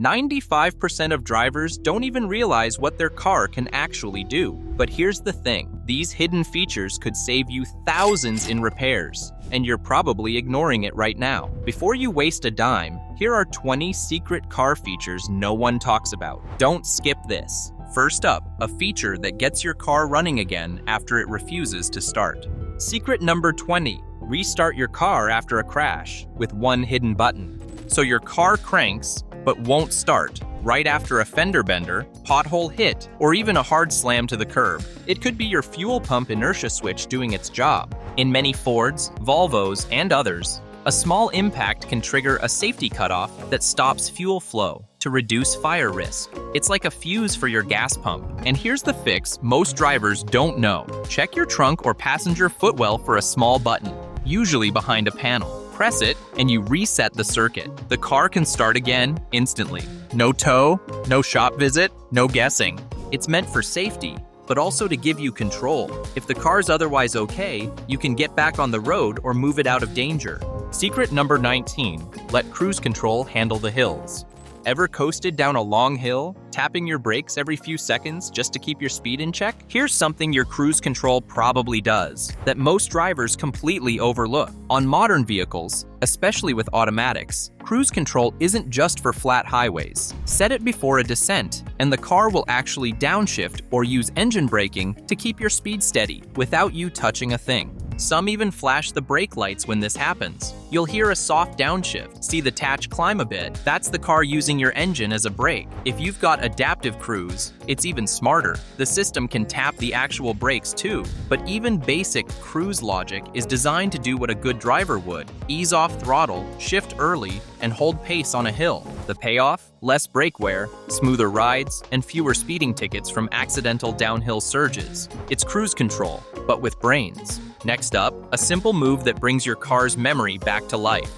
95% of drivers don't even realize what their car can actually do. But here's the thing, these hidden features could save you thousands in repairs, and you're probably ignoring it right now. Before you waste a dime, here are 20 secret car features no one talks about. Don't skip this. First up, a feature that gets your car running again after it refuses to start. Secret number 20, restart your car after a crash with one hidden button. So your car cranks, but won't start right after a fender bender, pothole hit, or even a hard slam to the curb. It could be your fuel pump inertia switch doing its job. In many Fords, Volvos, and others, a small impact can trigger a safety cutoff that stops fuel flow to reduce fire risk. It's like a fuse for your gas pump. And here's the fix most drivers don't know. Check your trunk or passenger footwell for a small button, usually behind a panel. Press it, and you reset the circuit. The car can start again instantly. No tow, no shop visit, no guessing. It's meant for safety, but also to give you control. If the car's otherwise okay, you can get back on the road or move it out of danger. Secret number 19, let cruise control handle the hills. Ever coasted down a long hill, tapping your brakes every few seconds just to keep your speed in check? Here's something your cruise control probably does, that most drivers completely overlook. On modern vehicles, especially with automatics, cruise control isn't just for flat highways. Set it before a descent, and the car will actually downshift or use engine braking to keep your speed steady without you touching a thing. Some even flash the brake lights when this happens. You'll hear a soft downshift, see the attach climb a bit. That's the car using your engine as a brake. If you've got adaptive cruise, it's even smarter. The system can tap the actual brakes too. But even basic cruise logic is designed to do what a good driver would: ease off throttle, shift early, and hold pace on a hill. The payoff? Less brake wear, smoother rides, and fewer speeding tickets from accidental downhill surges. It's cruise control, but with brains. Next up, a simple move that brings your car's memory back to life.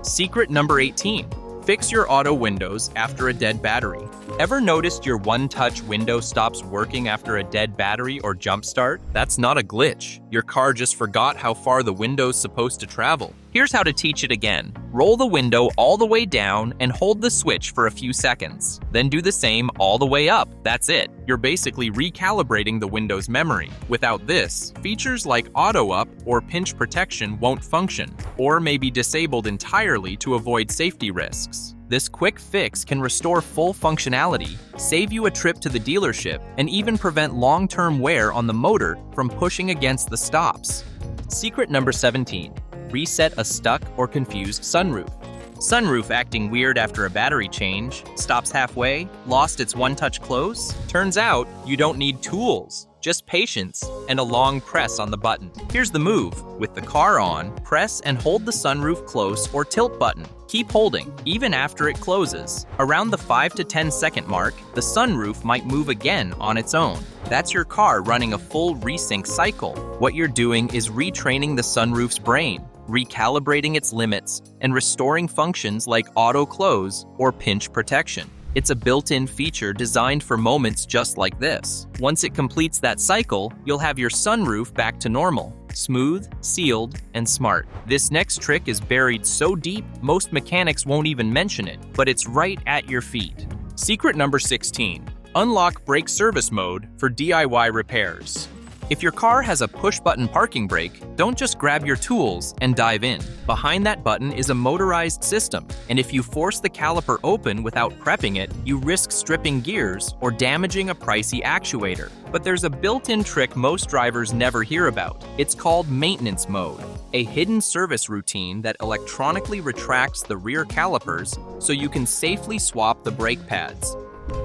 Secret number 18, fix your auto windows after a dead battery. Ever noticed your one-touch window stops working after a dead battery or jump start? That's not a glitch. Your car just forgot how far the window's supposed to travel. Here's how to teach it again. Roll the window all the way down and hold the switch for a few seconds. Then do the same all the way up. That's it. You're basically recalibrating the window's memory. Without this, features like auto up or pinch protection won't function, or may be disabled entirely to avoid safety risks. This quick fix can restore full functionality, save you a trip to the dealership, and even prevent long-term wear on the motor from pushing against the stops. Secret number 17, reset a stuck or confused sunroof. Sunroof acting weird after a battery change, stops halfway, lost its one-touch close? Turns out you don't need tools, just patience and a long press on the button. Here's the move. With the car on, press and hold the sunroof close or tilt button. Keep holding, even after it closes. Around the 5 to 10 second mark, the sunroof might move again on its own. That's your car running a full resync cycle. What you're doing is retraining the sunroof's brain, recalibrating its limits, and restoring functions like auto close or pinch protection. It's a built-in feature designed for moments just like this. Once it completes that cycle, you'll have your sunroof back to normal. Smooth, sealed, and smart. This next trick is buried so deep, most mechanics won't even mention it, but it's right at your feet. Secret number 16, unlock brake service mode for DIY repairs. If your car has a push-button parking brake, don't just grab your tools and dive in. Behind that button is a motorized system, and if you force the caliper open without prepping it, you risk stripping gears or damaging a pricey actuator. But there's a built-in trick most drivers never hear about. It's called maintenance mode, a hidden service routine that electronically retracts the rear calipers so you can safely swap the brake pads.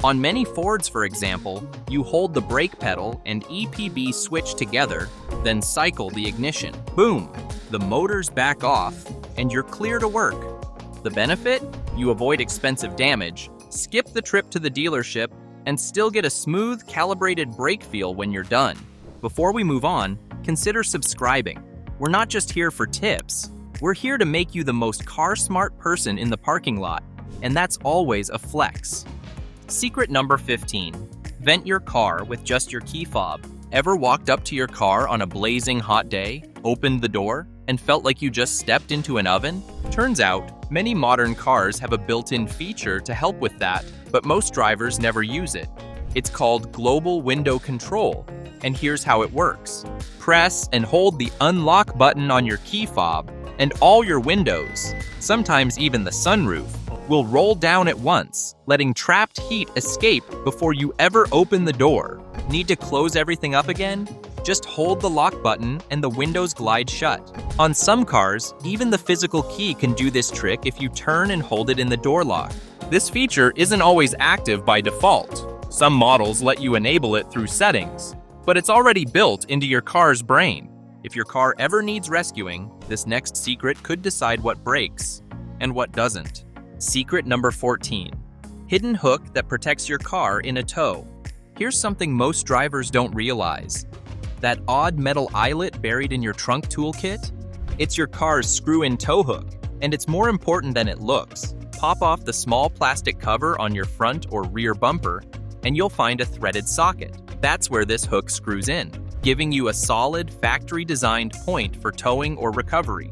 On many Fords, for example, you hold the brake pedal and EPB switch together, then cycle the ignition. Boom! The motor's back off, and you're clear to work. The benefit? You avoid expensive damage, skip the trip to the dealership, and still get a smooth, calibrated brake feel when you're done. Before we move on, consider subscribing. We're not just here for tips. We're here to make you the most car-smart person in the parking lot, and that's always a flex. Secret number 15, vent your car with just your key fob. Ever walked up to your car on a blazing hot day, opened the door, and felt like you just stepped into an oven? Turns out, many modern cars have a built-in feature to help with that, but most drivers never use it. It's called Global Window Control, and here's how it works. Press and hold the unlock button on your key fob, and all your windows, sometimes even the sunroof, will roll down at once, letting trapped heat escape before you ever open the door. Need to close everything up again? Just hold the lock button and the windows glide shut. On some cars, even the physical key can do this trick if you turn and hold it in the door lock. This feature isn't always active by default. Some models let you enable it through settings, but it's already built into your car's brain. If your car ever needs rescuing, this next secret could decide what breaks and what doesn't. Secret number 14. Hidden hook that protects your car in a tow. Here's something most drivers don't realize. That odd metal eyelet buried in your trunk toolkit? It's your car's screw-in tow hook, and it's more important than it looks. Pop off the small plastic cover on your front or rear bumper, and you'll find a threaded socket. That's where this hook screws in, giving you a solid, factory-designed point for towing or recovery.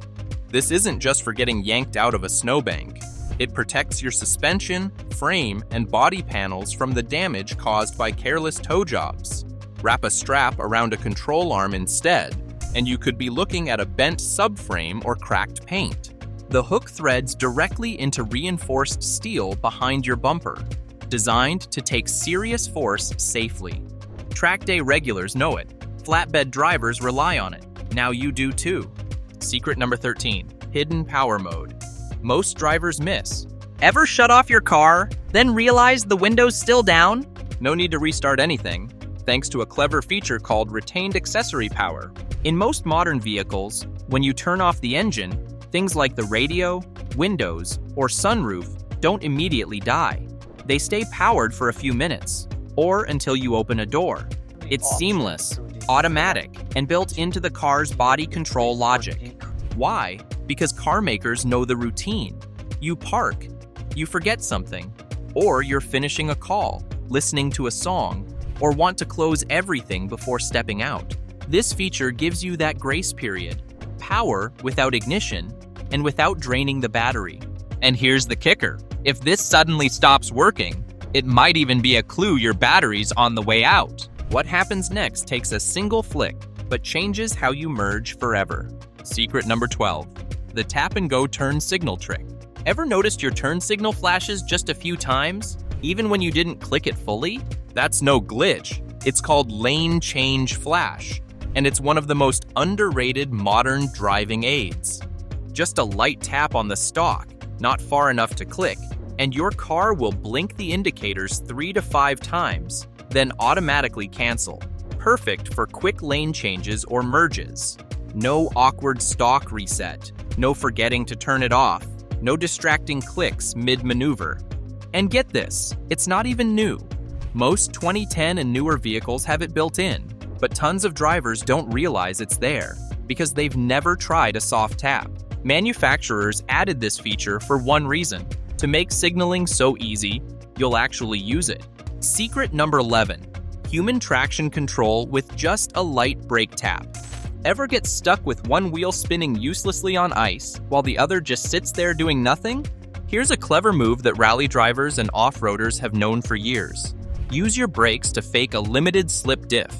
This isn't just for getting yanked out of a snowbank. It protects your suspension, frame, and body panels from the damage caused by careless tow jobs. Wrap a strap around a control arm instead, and you could be looking at a bent subframe or cracked paint. The hook threads directly into reinforced steel behind your bumper, designed to take serious force safely. Track day regulars know it. Flatbed drivers rely on it. Now you do too. Secret number 13. Hidden power mode. Most drivers miss. Ever shut off your car, then realize the window's still down? No need to restart anything, thanks to a clever feature called retained accessory power. In most modern vehicles, when you turn off the engine, things like the radio, windows, or sunroof don't immediately die. They stay powered for a few minutes, or until you open a door. It's seamless, automatic, and built into the car's body control logic. Why? Because car makers know the routine. You park, you forget something, or you're finishing a call, listening to a song, or want to close everything before stepping out. This feature gives you that grace period, power without ignition, and without draining the battery. And here's the kicker. If this suddenly stops working, it might even be a clue your battery's on the way out. What happens next takes a single flick, but changes how you merge forever. Secret number 12. The tap-and-go turn signal trick. Ever noticed your turn signal flashes just a few times, even when you didn't click it fully? That's no glitch. It's called lane change flash, and it's one of the most underrated modern driving aids. Just a light tap on the stalk, not far enough to click, and your car will blink the indicators 3 to 5 times, then automatically cancel. Perfect for quick lane changes or merges. No awkward stalk reset, no forgetting to turn it off, no distracting clicks mid-maneuver. And get this, it's not even new. Most 2010 and newer vehicles have it built in, but tons of drivers don't realize it's there because they've never tried a soft tap. Manufacturers added this feature for one reason: to make signaling so easy, you'll actually use it. Secret number 11. Human traction control with just a light brake tap. Ever get stuck with one wheel spinning uselessly on ice while the other just sits there doing nothing? Here's a clever move that rally drivers and off-roaders have known for years. Use your brakes to fake a limited slip diff.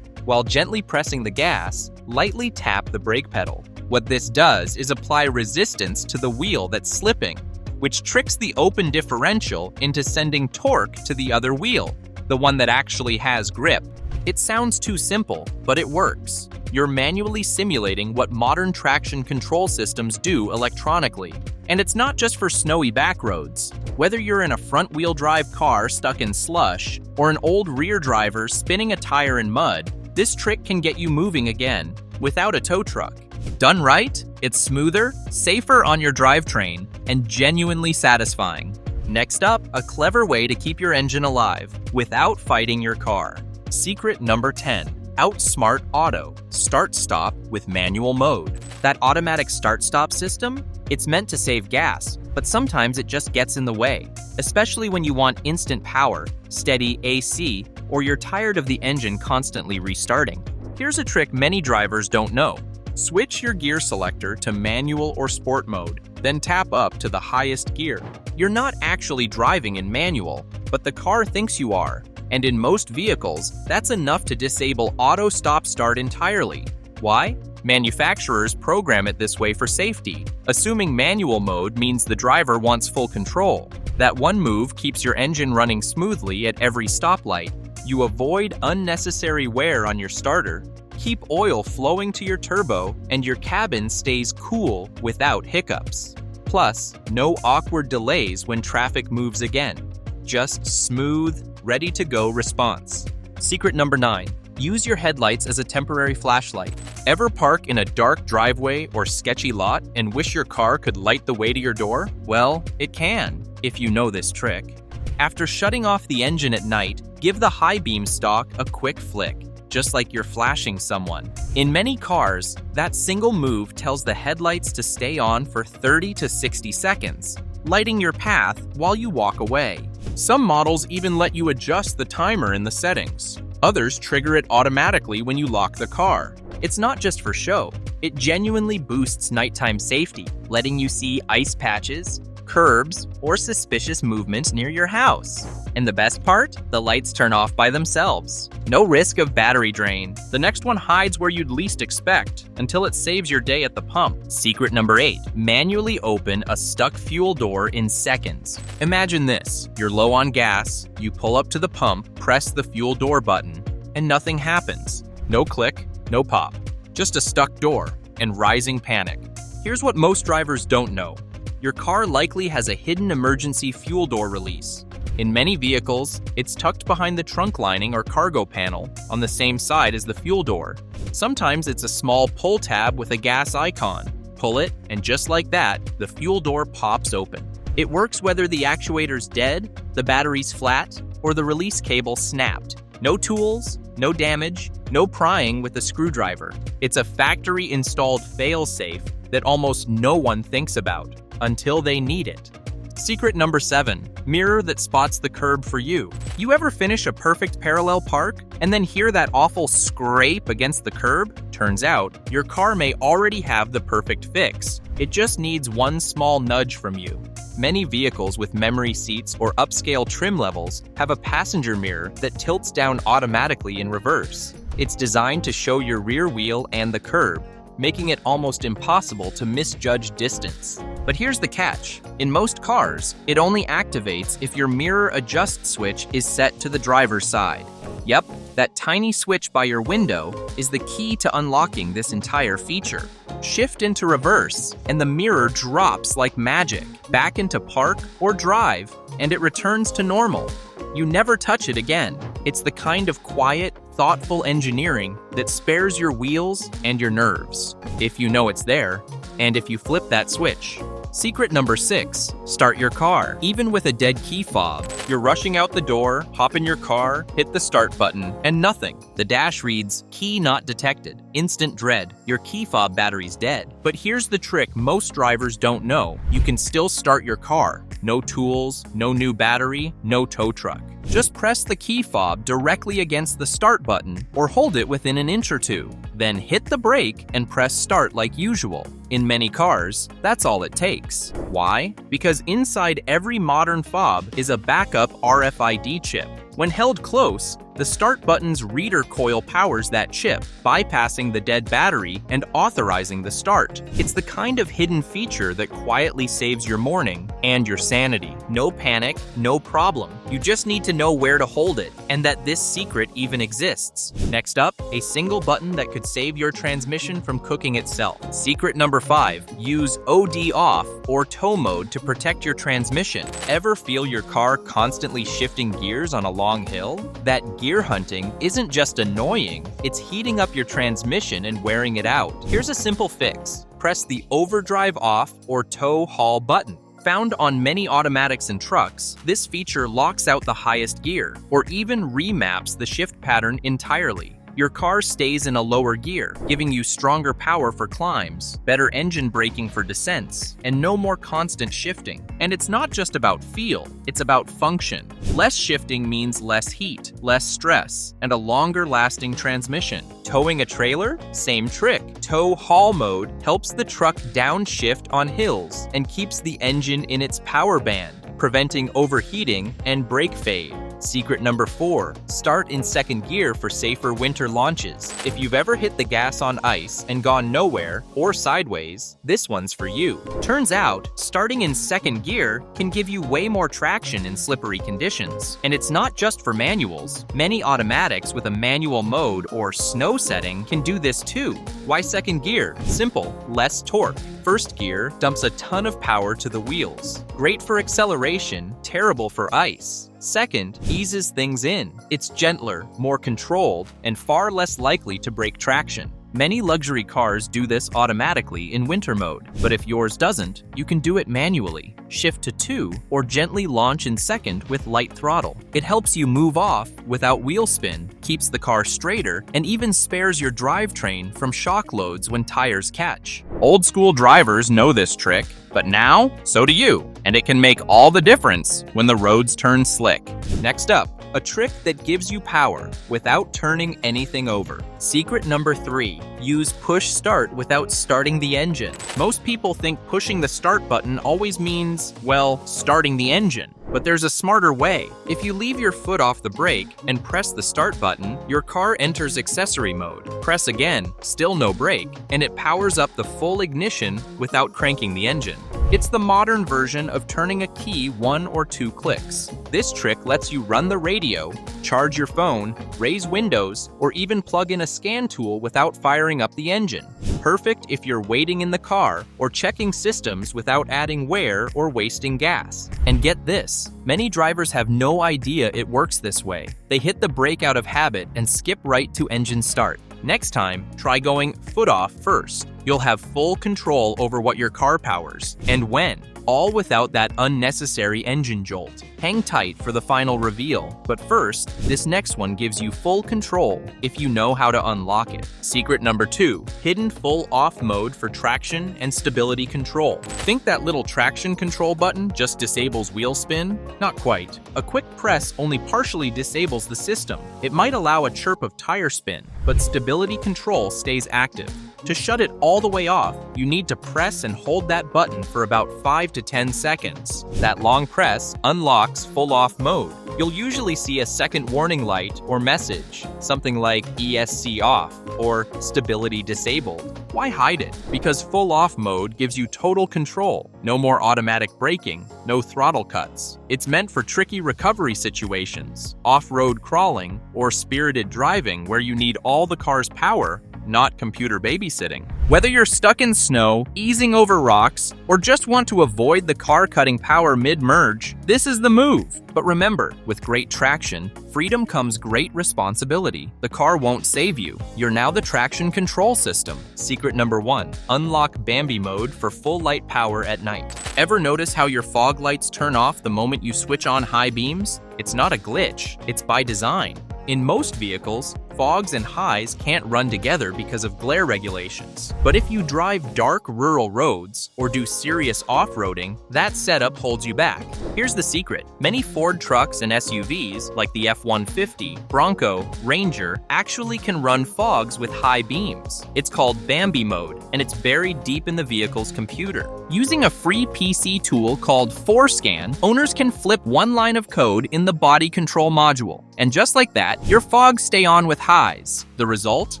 While gently pressing the gas, lightly tap the brake pedal. What this does is apply resistance to the wheel that's slipping, which tricks the open differential into sending torque to the other wheel, the one that actually has grip. It sounds too simple, but it works. You're manually simulating what modern traction control systems do electronically. And it's not just for snowy back roads. Whether you're in a front-wheel drive car stuck in slush, or an old rear driver spinning a tire in mud, this trick can get you moving again, without a tow truck. Done right, it's smoother, safer on your drivetrain, and genuinely satisfying. Next up, a clever way to keep your engine alive without fighting your car. Secret number 10. Outsmart Auto, start-stop with manual mode. That automatic start-stop system? It's meant to save gas, but sometimes it just gets in the way, especially when you want instant power, steady AC, or you're tired of the engine constantly restarting. Here's a trick many drivers don't know. Switch your gear selector to manual or sport mode, then tap up to the highest gear. You're not actually driving in manual, but the car thinks you are, and in most vehicles, that's enough to disable auto stop start entirely. Why? Manufacturers program it this way for safety, assuming manual mode means the driver wants full control. That one move keeps your engine running smoothly at every stoplight. You avoid unnecessary wear on your starter, keep oil flowing to your turbo, and your cabin stays cool without hiccups. Plus, no awkward delays when traffic moves again. Just smooth, ready-to-go response. Secret number 9. Use your headlights as a temporary flashlight. Ever park in a dark driveway or sketchy lot and wish your car could light the way to your door? Well, it can, if you know this trick. After shutting off the engine at night, give the high beam stalk a quick flick, just like you're flashing someone. In many cars, that single move tells the headlights to stay on for 30 to 60 seconds, lighting your path while you walk away. Some models even let you adjust the timer in the settings. Others trigger it automatically when you lock the car. It's not just for show. It genuinely boosts nighttime safety, letting you see ice patches, curbs, or suspicious movement near your house. And the best part? The lights turn off by themselves. No risk of battery drain. The next one hides where you'd least expect, until it saves your day at the pump. Secret number 8. Manually open a stuck fuel door in seconds. Imagine this. You're low on gas, you pull up to the pump, press the fuel door button, and nothing happens. No click, no pop. Just a stuck door and rising panic. Here's what most drivers don't know. Your car likely has a hidden emergency fuel door release. In many vehicles, it's tucked behind the trunk lining or cargo panel on the same side as the fuel door. Sometimes it's a small pull tab with a gas icon. Pull it, and just like that, the fuel door pops open. It works whether the actuator's dead, the battery's flat, or the release cable snapped. No tools, no damage, no prying with a screwdriver. It's a factory-installed fail-safe that almost no one thinks about until they need it. Secret number 7. Mirror that spots the curb for you. You ever finish a perfect parallel park and then hear that awful scrape against the curb? Turns out, your car may already have the perfect fix. It just needs one small nudge from you. Many vehicles with memory seats or upscale trim levels have a passenger mirror that tilts down automatically in reverse. It's designed to show your rear wheel and the curb, making it almost impossible to misjudge distance. But here's the catch. In most cars, it only activates if your mirror adjust switch is set to the driver's side. Yep, that tiny switch by your window is the key to unlocking this entire feature. Shift into reverse, and the mirror drops like magic, back into park or drive, and it returns to normal. You never touch it again. It's the kind of quiet, thoughtful engineering that spares your wheels and your nerves, if you know it's there, and if you flip that switch. Secret number 6. Start your car. Even with a dead key fob, you're rushing out the door, hop in your car, hit the start button, and nothing. The dash reads, "Key not detected." Instant dread. Your key fob battery's dead. But here's the trick most drivers don't know. You can still start your car. No tools, no new battery, no tow truck. Just press the key fob directly against the start button or hold it within an inch or two. Then hit the brake and press start like usual. In many cars, that's all it takes. Why? Because inside every modern fob is a backup RFID chip. When held close, the start button's reader coil powers that chip, bypassing the dead battery and authorizing the start. It's the kind of hidden feature that quietly saves your morning and your sanity. No panic, no problem. You just need to know where to hold it and that this secret even exists. Next up, a single button that could save your transmission from cooking itself. Secret number 5. Use OD off or tow mode to protect your transmission. Ever feel your car constantly shifting gears on a long hill? That gear hunting isn't just annoying, it's heating up your transmission and wearing it out. Here's a simple fix. Press the overdrive off or tow haul button. Found on many automatics and trucks, this feature locks out the highest gear or even remaps the shift pattern entirely. your car stays in a lower gear, giving you stronger power for climbs, better engine braking for descents, and no more constant shifting. And it's not just about feel, it's about function. Less shifting means less heat, less stress, and a longer-lasting transmission. Towing a trailer? Same trick. Tow-haul mode helps the truck downshift on hills and keeps the engine in its power band, preventing overheating and brake fade. Secret number 4, start in second gear for safer winter launches. If you've ever hit the gas on ice and gone nowhere or sideways, this one's for you. Turns out, starting in second gear can give you way more traction in slippery conditions. And it's not just for manuals. Many automatics with a manual mode or snow setting can do this too. Why second gear? Simple, less torque. First gear dumps a ton of power to the wheels. Great for acceleration, terrible for ice. Second, eases things in. It's gentler, more controlled, and far less likely to break traction. Many luxury cars do this automatically in winter mode, but if yours doesn't, you can do it manually. Shift to 2 or gently launch in second with light throttle. It helps you move off without wheel spin, keeps the car straighter, and even spares your drivetrain from shock loads when tires catch. Old school drivers know this trick, but now, so do you, and it can make all the difference when the roads turn slick. Next up, a trick that gives you power without turning anything over. Secret number 3, use push start without starting the engine. Most people think pushing the start button always means, well, starting the engine. But there's a smarter way. If you leave your foot off the brake and press the start button, your car enters accessory mode. Press again, still no brake, and it powers up the full ignition without cranking the engine. It's the modern version of turning a key 1 or 2 clicks. This trick lets you run the radio, charge your phone, raise windows, or even plug in a scan tool without firing up the engine. Perfect if you're waiting in the car or checking systems without adding wear or wasting gas. And get this, many drivers have no idea it works this way. They hit the brake out of habit and skip right to engine start. Next time, try going foot off first. You'll have full control over what your car powers and when, all without that unnecessary engine jolt. Hang tight for the final reveal, but first, this next one gives you full control if you know how to unlock it. Secret number 2, hidden full off mode for traction and stability control. Think that little traction control button just disables wheel spin? Not quite. A quick press only partially disables the system. It might allow a chirp of tire spin, but stability control stays active. To shut it all the way off, you need to press and hold that button for about 5 to 10 seconds. That long press unlocks full off mode. You'll usually see a second warning light or message, something like ESC off or stability disabled. Why hide it? Because full off mode gives you total control. No more automatic braking, no throttle cuts. It's meant for tricky recovery situations, off-road crawling, or spirited driving where you need all the car's power, not computer babysitting. Whether you're stuck in snow, easing over rocks, or just want to avoid the car cutting power mid-merge, this is the move. But remember, with great traction, freedom comes great responsibility. The car won't save you. You're now the traction control system. Secret number 1, unlock Bambi Mode for full light power at night. Ever notice how your fog lights turn off the moment you switch on high beams? It's not a glitch, it's by design. In most vehicles, fogs and highs can't run together because of glare regulations. But if you drive dark rural roads or do serious off-roading, that setup holds you back. Here's the secret. Many Ford trucks and SUVs, like the F-150, Bronco, Ranger, actually can run fogs with high beams. It's called Bambi Mode, and it's buried deep in the vehicle's computer. Using a free PC tool called ForeScan, owners can flip one line of code in the body control module. And just like that, your fogs stay on with highs. The result?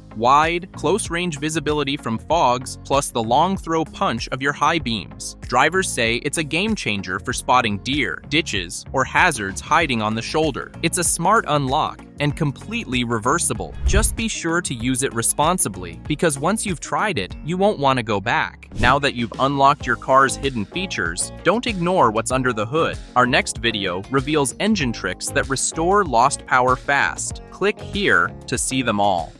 Wide, close-range visibility from fogs plus the long throw punch of your high beams. Drivers say it's a game changer for spotting deer, ditches, or hazards hiding on the shoulder. It's a smart unlock and completely reversible. Just be sure to use it responsibly, because once you've tried it, you won't want to go back. Now that you've unlocked your car's hidden features, don't ignore what's under the hood. Our next video reveals engine tricks that restore lost power fast. Click here to see them all.